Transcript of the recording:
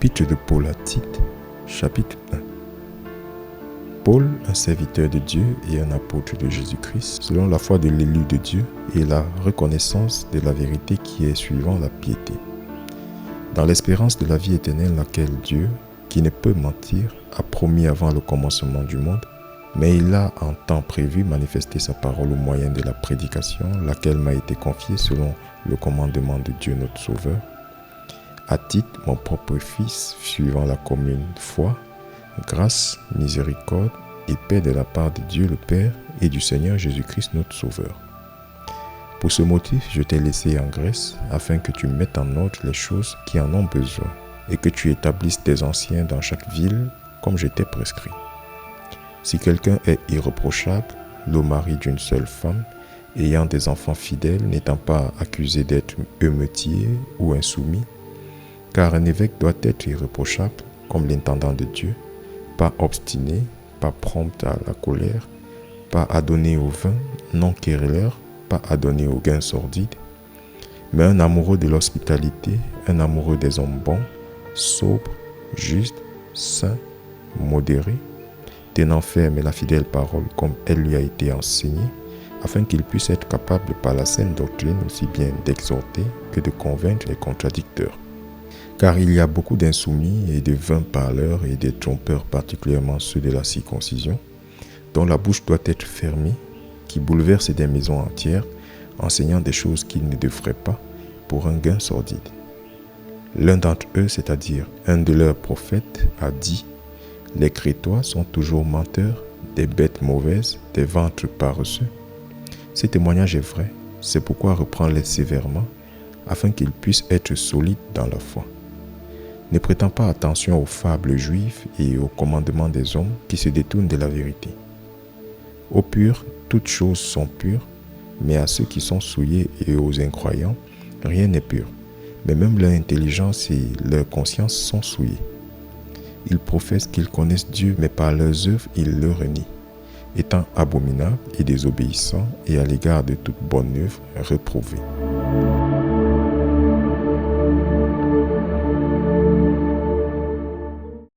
Épître de Paul à Tite, chapitre 1. Paul, un serviteur de Dieu et un apôtre de Jésus-Christ, selon la foi de l'élu de Dieu et la reconnaissance de la vérité qui est suivant la piété, dans l'espérance de la vie éternelle laquelle Dieu, qui ne peut mentir, a promis avant le commencement du monde, mais il a en temps prévu manifesté sa parole au moyen de la prédication, laquelle m'a été confiée selon le commandement de Dieu notre Sauveur. À Tite, mon propre fils, suivant la commune foi, grâce, miséricorde et paix de la part de Dieu le Père et du Seigneur Jésus-Christ notre Sauveur. Pour ce motif, je t'ai laissé en Grèce, afin que tu mettes en ordre les choses qui en ont besoin, et que tu établisses des anciens dans chaque ville, comme je t'ai prescrit. Si quelqu'un est irréprochable, le mari d'une seule femme, ayant des enfants fidèles, n'étant pas accusé d'être émeutier ou insoumis, car un évêque doit être irréprochable, comme l'intendant de Dieu, pas obstiné, pas prompt à la colère, pas adonné au vin, non querelleur, pas adonné aux gains sordides, mais un amoureux de l'hospitalité, un amoureux des hommes bons, sobre, juste, saint, modéré, tenant ferme la fidèle parole comme elle lui a été enseignée, afin qu'il puisse être capable par la saine doctrine aussi bien d'exhorter que de convaincre les contradicteurs. Car il y a beaucoup d'insoumis et de vains parleurs et des trompeurs, particulièrement ceux de la circoncision, dont la bouche doit être fermée, qui bouleversent des maisons entières, enseignant des choses qu'ils ne devraient pas, pour un gain sordide. L'un d'entre eux, c'est-à-dire un de leurs prophètes, a dit « Les Crétois sont toujours menteurs, des bêtes mauvaises, des ventres paresseux. » Ce témoignage est vrai, c'est pourquoi reprends-les sévèrement, afin qu'ils puissent être solides dans la foi. Ne prêtons pas attention aux fables juives et aux commandements des hommes qui se détournent de la vérité. Aux purs, toutes choses sont pures, mais à ceux qui sont souillés et aux incroyants, rien n'est pur. Mais même leur intelligence et leur conscience sont souillées. Ils professent qu'ils connaissent Dieu, mais par leurs œuvres, ils le renient, étant abominables et désobéissants et à l'égard de toute bonne œuvre, réprouvés.